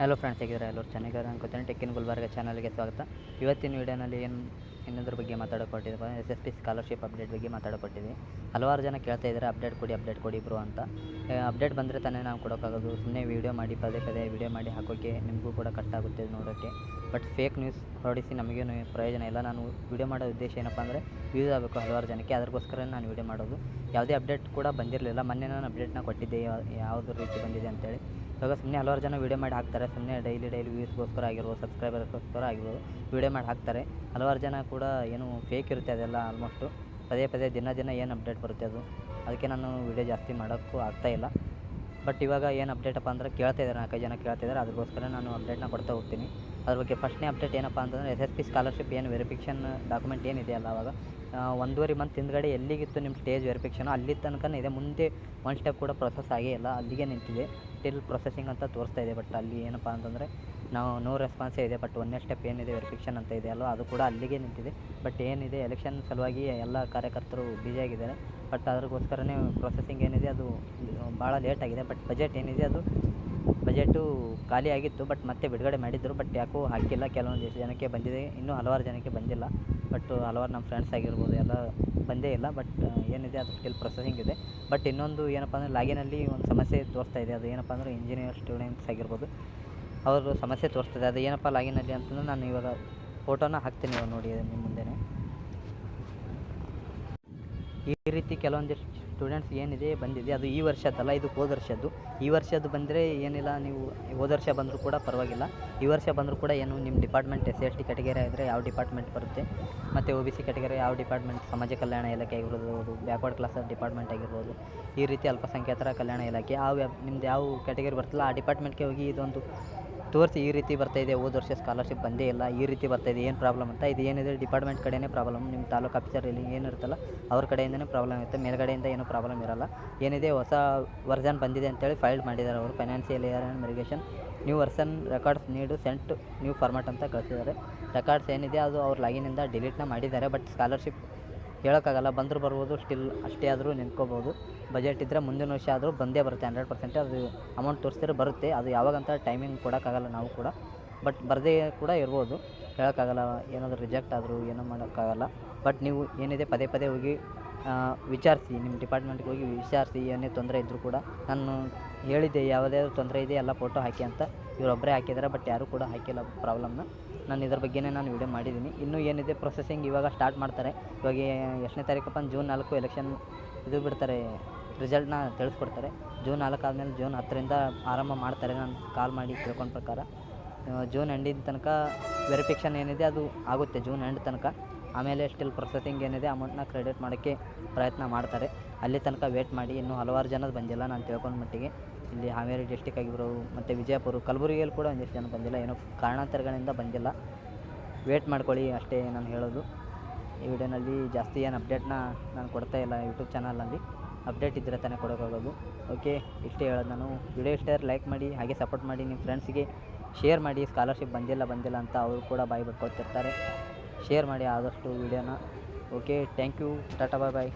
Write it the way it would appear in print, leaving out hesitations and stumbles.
Hello friends, ಹೇಗಿದ್ದಾರೆ? ಎಲ್ಲರೂ ಚೆನ್ನಾಗಿದ್ದಾರೆ ಅನ್ಕೋತೀನಿ. ಟೆಕ್ ಇನ್ ಗುಲ್ಬರ್ಗ ಚಾನಲ್ಗೆ ಸ್ವಾಗತ. ಇವತ್ತಿನ ವೀಡಿಯೋನಲ್ಲಿ ಇನ್ನೊಂದ್ರ ಬಗ್ಗೆ ಮಾತಾಡೋಕೊಟ್ಟಿದ್ದೆ, SSP ಸ್ಕಾಲರ್ಶಿಪ್ ಅಪ್ಡೇಟ್ ಬಗ್ಗೆ ಮಾತಾಡೋಕೊಟ್ಟಿದ್ದೆ. ಹಲವಾರು ಜನ ಕೇಳ್ತಾ ಇದ್ದಾರೆ, ಅಪ್ಡೇಟ್ ಕೊಡಿ ಬ್ರೋ ಅಂತ. ಅಪ್ಡೇಟ್ ಬಂದರೆ ತಾನೇ ನಾವು ಕೊಡೋಕ್ಕಾಗೋದು. ಸುಮ್ಮನೆ ವೀಡಿಯೋ ಮಾಡಿ ಪದೇ ವೀಡಿಯೋ ಮಾಡಿ ಹಾಕೋಕ್ಕೆ ನಿಮಗೂ ಕೂಡ ಕಷ್ಟ ನೋಡೋಕ್ಕೆ. ಬಟ್ ಫೇಕ್ ನ್ಯೂಸ್ ಹೊರಡಿಸಿ ನಮಗೇನು ಪ್ರಯೋಜನ ಇಲ್ಲ. ನಾನು ವೀಡಿಯೋ ಮಾಡೋ ಉದ್ದೇಶ ಏನಪ್ಪ ಅಂದರೆ ಯೂಸ್ ಆಗಬೇಕು ಹಲವಾರು ಜನಕ್ಕೆ, ಅದಕ್ಕೋಸ್ಕರ ನಾನು ವೀಡಿಯೋ ಮಾಡೋದು. ಯಾವುದೇ ಅಪ್ಡೇಟ್ ಕೂಡ ಬಂದಿರಲಿಲ್ಲ. ಮೊನ್ನೆ ನಾನು ಅಪ್ಡೇಟ್ನ ಕೊಟ್ಟಿದ್ದೆ, ಯಾವುದು ರೀತಿ ಬಂದಿದೆ ಅಂತೇಳಿ. ಇವಾಗ ಸುಮ್ಮನೆ ಹಲವಾರು ಜನ ವೀಡಿಯೋ ಮಾಡಿ ಹಾಕ್ತಾರೆ. ಸುಮ್ಮನೆ ಡೈಲಿ ವ್ಯೂಸ್ಗೋಸ್ಕರ ಆಗಿರ್ಬೋದು, ಸಬ್ಸ್ಕ್ರೈಬರ್ಗೋಸ್ಕರ ಆಗಿರ್ಬೋದು ವೀಡಿಯೋ ಮಾಡಿ ಹಾಕ್ತಾರೆ. ಹಲವಾರು ಜನ ಕೂಡ ಏನು ಫೇಕ್ ಇರುತ್ತೆ ಅದೆಲ್ಲ. ಆಲ್ಮೋಸ್ಟು ಪದೇ ದಿನ ಏನು ಅಪ್ಡೇಟ್ ಬರುತ್ತೆ ಅದು. ಅದಕ್ಕೆ ನಾನು ವೀಡಿಯೋ ಜಾಸ್ತಿ ಮಾಡೋಕ್ಕೂ ಆಗ್ತಾಯಿಲ್ಲ. ಬಟ್ ಇವಾಗ ಏನು ಅಪ್ಡೇಟಪ್ಪ ಅಂದರೆ ಕೇಳ್ತಾಯಿದ್ದಾರೆ, 4 ಜನ ಕೇಳ್ತಾಯಿದ್ದಾರೆ. ಅದಕ್ಕೋಸ್ಕರ ನಾನು ಅಪ್ಡೇಟ್ನ ಕೊಡ್ತಾ ಹೋಗ್ತೀನಿ. ಅದ್ರ ಬಗ್ಗೆ ಫಸ್ಟ್ನೇ ಅಪ್ಡೇಟ್ ಏನಪ್ಪ ಅಂತಂದರೆ SSP ಸ್ಕಾಲರ್ಶಿಪ್ ಏನು ವೆರಿಫಿಕೇಷನ್ ಡಾಕ್ಯುಮೆಂಟ್ ಏನಿದೆಯಲ್ಲ, ಅವಾಗ 1.5 ಮಂತ್ ಹಿಂದ್ಗಡೆ ಎಲ್ಲಿಗಿತ್ತು ನಿಮ್ಮ ಸ್ಟೇಜ್ ವೆರಿಫಿಕೇಷನು ಅಲ್ಲಿ ತನಕ ಇದೆ. ಮುಂದೆ ಒಂದು ಸ್ಟೆಪ್ ಕೂಡ ಪ್ರೊಸೆಸ್ ಆಗೇ ಇಲ್ಲ, ಅಲ್ಲಿಗೆ ನಿಂತಿದೆ. ಸ್ಟಿಲ್ ಪ್ರೊಸೆಸಿಂಗ್ ಅಂತ ತೋರಿಸ್ತಾ ಇದೆ. ಬಟ್ ಅಲ್ಲಿ ಏನಪ್ಪ ಅಂತಂದರೆ ನೋ ರೆಸ್ಪಾನ್ಸೇ ಇದೆ. ಬಟ್ 1ನೇ ಸ್ಟೆಪ್ ಏನಿದೆ ವೆರಿಫಿಕೇಷನ್ ಅಂತ ಇದೆ ಅಲ್ವ, ಅದು ಕೂಡ ಅಲ್ಲಿಗೆ ನಿಂತಿದೆ. ಬಟ್ ಏನಿದೆ ಎಲೆಕ್ಷನ್ ಸಲುವಾಗಿ ಎಲ್ಲ ಕಾರ್ಯಕರ್ತರು ಬ್ಯುಸಿಯಾಗಿದ್ದಾರೆ. ಬಟ್ ಅದಕ್ಕೋಸ್ಕರನೇ ಪ್ರೊಸೆಸಿಂಗ್ ಏನಿದೆ ಅದು ಭಾಳ ಲೇಟ್ ಆಗಿದೆ. ಬಟ್ ಬಜೆಟು ಖಾಲಿ ಆಗಿತ್ತು. ಬಟ್ ಮತ್ತೆ ಬಿಡುಗಡೆ ಮಾಡಿದ್ದರು. ಬಟ್ ಯಾಕೋ ಹಾಕಿಲ್ಲ. ಕೆಲವೊಂದಿಷ್ಟು ಜನಕ್ಕೆ ಬಂದಿದೆ, ಇನ್ನೂ ಹಲವಾರು ಜನಕ್ಕೆ ಬಂದಿಲ್ಲ. ಬಟ್ ಹಲವಾರು ನಮ್ಮ ಫ್ರೆಂಡ್ಸ್ ಆಗಿರ್ಬೋದು ಎಲ್ಲ ಬಂದೇ ಇಲ್ಲ. ಬಟ್ ಏನಿದೆ ಅದು ಸ್ಟಿಲ್ ಪ್ರೊಸೆಸಿಂಗ್ ಇದೆ. ಬಟ್ ಇನ್ನೊಂದು ಏನಪ್ಪ ಅಂದರೆ ಲಾಗಿನಲ್ಲಿ ಒಂದು ಸಮಸ್ಯೆ ತೋರಿಸ್ತಾ ಇದೆ. ಅದು ಏನಪ್ಪ ಅಂದರೆ ಇಂಜಿನಿಯರ್ ಸ್ಟೂಡೆಂಟ್ಸ್ ಆಗಿರ್ಬೋದು ಅವರು ಸಮಸ್ಯೆ ತೋರಿಸ್ತದೆ. ಅದು ಏನಪ್ಪ ಲಾಗಿನಲ್ಲಿ ಅಂತಂದರೆ ನಾನು ಇವಾಗ ಫೋಟೋನ ಹಾಕ್ತೀನಿ, ಇವಾಗ ನೋಡಿ ನಿಮ್ಮ ಮುಂದೆನೇ. ಈ ರೀತಿ ಕೆಲವೊಂದಿಷ್ಟು ಸ್ಟೂಡೆಂಟ್ಸ್ ಏನಿದೆ ಬಂದಿದೆ. ಅದು ಈ ವರ್ಷದ್ದಲ್ಲ, ಇದು ಹೋದ ವರ್ಷದ್ದು. ಈ ವರ್ಷದ್ದು ಬಂದರೆ ಏನಿಲ್ಲ, ನೀವು ಹೋದ ವರ್ಷ ಬಂದರೂ ಕೂಡ ಪರವಾಗಿಲ್ಲ. ಈ ವರ್ಷ ಬಂದರೂ ಕೂಡ ಏನು ನಿಮ್ಮ ಡಿಪಾರ್ಟ್ಮೆಂಟ್ SC/ST ಕ್ಯಾಟಗರಿ ಆದರೆ ಯಾವ ಡಿಪಾರ್ಟ್ಮೆಂಟ್ ಬರುತ್ತೆ, ಮತ್ತು OBC ಕ್ಯಾಟಗರಿ ಯಾವ ಡಿಪಾರ್ಟ್ಮೆಂಟ್, ಸಮಾಜ ಕಲ್ಯಾಣ ಇಲಾಖೆ ಆಗಿರ್ಬೋದು, ಬ್ಯಾಕ್ವರ್ಡ್ ಕ್ಲಾಸ್ ಡಿಪಾರ್ಟ್ಮೆಂಟ್ ಆಗಿರ್ಬೋದು, ಈ ರೀತಿ ಅಲ್ಪಸಂಖ್ಯಾತರ ಕಲ್ಯಾಣ ಇಲಾಖೆ ನಿಮ್ದು ಯಾವ ಕ್ಯಾಟಗರಿ ಬರ್ತಲ್ಲ ಆ ಡಿಪಾರ್ಟ್ಮೆಂಟ್ಗೆ ಹೋಗಿ ಇದೊಂದು ತೋರಿಸಿ ಈ ರೀತಿ ಬರ್ತಾಯಿದೆ, ಹೋದ ವರ್ಷ ಸ್ಕಾಲರ್ಶಿಪ್ ಬಂದೇ ಇಲ್ಲ, ಈ ರೀತಿ ಬರ್ತಾಯಿದೆ, ಏನು ಪ್ರಾಬ್ಲಮ್ ಅಂತ. ಇದು ಏನಿದೆ ಡಿಪಾರ್ಟ್ಮೆಂಟ್ ಕಡೆಯೇ ಪ್ರಾಬ್ಲಮ್. ನಿಮ್ಮ ತಾಲೂಕು ಆಫೀಸರ್ ಇಲ್ಲಿ ಏನಿರುತ್ತಲ್ಲ ಅವ್ರ ಕಡೆಯಿಂದನೇ ಪ್ರಾಬ್ಲಮ್ ಇರುತ್ತೆ, ಮೇಲ್ಗಡೆಯಿಂದ ಏನೂ ಪ್ರಾಬ್ಲಮ್ ಇರೋಲ್ಲ. ಏನಿದೆ ಹೊಸ ವರ್ಷನ್ ಬಂದಿದೆ ಅಂತೇಳಿ ಫೈಲ್ ಮಾಡಿದ್ದಾರೆ ಅವರು, financial year and verification new version records ನೀಡು ಸೆಂಟ್ ನ್ಯೂ ಫಾರ್ಮ್ಯಾಟ್ ಅಂತ ಕಳಿಸಿದ್ದಾರೆ. ರೆಕಾರ್ಡ್ಸ್ ಏನಿದೆ ಅದು ಅವ್ರ ಲಾಗಿನಿಂದ ಡಿಲೀಟ್ನ ಮಾಡಿದ್ದಾರೆ. ಬಟ್ ಸ್ಕಾಲರ್ಶಿಪ್ ಹೇಳೋಕ್ಕಾಗಲ್ಲ, ಬಂದರೂ ಬರ್ಬೋದು, ಸ್ಟಿಲ್ ಅಷ್ಟೇ ಆದರೂ ನಿಂತ್ಕೋಬೋದು. ಬಜೆಟ್ ಇದ್ದರೆ ಮುಂದಿನ ವರ್ಷ ಆದರೂ ಬಂದೇ ಬರುತ್ತೆ 100%. ಅದು ಅಮೌಂಟ್ ತೋರಿಸಿದ್ರೆ ಬರುತ್ತೆ. ಅದು ಯಾವಾಗಂತ ಟೈಮಿಂಗ್ ಕೊಡೋಕ್ಕಾಗಲ್ಲ ನಾವು ಕೂಡ. ಬಟ್ ಬರದೇ ಕೂಡ ಇರ್ಬೋದು, ಹೇಳೋಕ್ಕಾಗಲ್ಲ. ಏನಾದರೂ ರಿಜೆಕ್ಟ್ ಆದರೂ ಏನೂ ಮಾಡೋಕ್ಕಾಗಲ್ಲ. ಬಟ್ ನೀವು ಏನಿದೆ ಪದೇ ಹೋಗಿ ವಿಚಾರಿಸಿ, ನಿಮ್ಮ ಡಿಪಾರ್ಟ್ಮೆಂಟ್ಗೆ ಹೋಗಿ ವಿಚಾರಿಸಿ. ಏನೇ ತೊಂದರೆ ಇದ್ದರೂ ಕೂಡ ನಾನು ಹೇಳಿದ್ದೆ, ಯಾವುದೇ ತೊಂದರೆ ಇದೆ ಎಲ್ಲ ಫೋಟೋ ಹಾಕಿ ಅಂತ. ಇವರೊಬ್ಬರೇ ಹಾಕಿದ್ದಾರೆ, ಬಟ್ ಯಾರೂ ಕೂಡ ಹಾಕಿಲ್ಲ ಪ್ರಾಬ್ಲಮ್ನ. ನಾನು ಇದ್ರ ಬಗ್ಗೆನೇ ನಾನು ವೀಡಿಯೋ ಮಾಡಿದ್ದೀನಿ. ಇನ್ನೂ ಏನಿದೆ ಪ್ರೊಸೆಸಿಂಗ್ ಇವಾಗ ಸ್ಟಾರ್ಟ್ ಮಾಡ್ತಾರೆ. ಇವಾಗ ಎಷ್ಟನೇ ತಾರೀಕಪ್ಪ, ಜೂನ್ 4 ಎಲೆಕ್ಷನ್ ಇದು ಬಿಡ್ತಾರೆ, ರಿಸಲ್ಟ್ನ ತಿಳಿಸ್ಕೊಡ್ತಾರೆ. ಜೂನ್ 4 ಆದಮೇಲೆ ಜೂನ್ 10ರಿಂದ ಆರಂಭ ಮಾಡ್ತಾರೆ. ನಾನು ಕಾಲ್ ಮಾಡಿ ತಿಳ್ಕೊಂಡ ಪ್ರಕಾರ ಜೂನ್ ಎಂಡಿನ ತನಕ ವೆರಿಫಿಕೇಷನ್ ಏನಿದೆ ಅದು ಆಗುತ್ತೆ, ಜೂನ್ ಎಂಡ್ ತನಕ. ಆಮೇಲೆ ಸ್ಟಿಲ್ ಪ್ರೊಸೆಸಿಂಗ್ ಏನಿದೆ ಅಮೌಂಟ್ನ ಕ್ರೆಡಿಟ್ ಮಾಡೋಕ್ಕೆ ಪ್ರಯತ್ನ ಮಾಡ್ತಾರೆ. ಅಲ್ಲಿ ತನಕ ವೇಟ್ ಮಾಡಿ. ಇನ್ನೂ ಹಲವಾರು ಜನದ ಬಂದಿಲ್ಲ ನಾನು ತಿಳ್ಕೊಂಡ ಮಟ್ಟಿಗೆ. ಇಲ್ಲಿ ಹಾವೇರಿ ಡಿಸ್ಟಿಕ್ ಆಗಿರ್ಬೋದು, ಮತ್ತು ವಿಜಯಪುರ, ಕಲಬುರಗಿಯಲ್ಲಿ ಕೂಡ ಒಂದಿಷ್ಟು ಜನ ಬಂದಿಲ್ಲ, ಏನೋ ಕಾರಣಾಂತರಗಳಿಂದ ಬಂದಿಲ್ಲ. ವೇಟ್ ಮಾಡ್ಕೊಳ್ಳಿ ಅಷ್ಟೇ ನಾನು ಹೇಳೋದು. ಈ ವಿಡಿಯೋನಲ್ಲಿ ಜಾಸ್ತಿ ಏನು ಅಪ್ಡೇಟ್ನ ನಾನು ಕೊಡ್ತಾ ಇಲ್ಲ. ಯೂಟ್ಯೂಬ್ ಚಾನಲ್ನಲ್ಲಿ ಅಪ್ಡೇಟ್ ಇದ್ದರೆ ತಾನೇ ಕೊಡೋಕ್ಕಾಗೋದು. ಓಕೆ, ಇಷ್ಟೇ ಹೇಳೋದು ನಾನು. ವಿಡಿಯೋ ಇಷ್ಟ ಲೈಕ್ ಮಾಡಿ, ಹಾಗೆ ಸಪೋರ್ಟ್ ಮಾಡಿ. ನಿಮ್ಮ ಫ್ರೆಂಡ್ಸಿಗೆ ಶೇರ್ ಮಾಡಿ. ಸ್ಕಾಲರ್ಶಿಪ್ ಬಂದಿಲ್ಲ ಅಂತ ಅವರು ಕೂಡ ಬಾಯಿ ಬಿಟ್ಕೊಳ್ತಿರ್ತಾರೆ. ಶೇರ್ ಮಾಡಿ ಆದಷ್ಟು ವೀಡಿಯೋನ. Okay, thank you, tata, bye.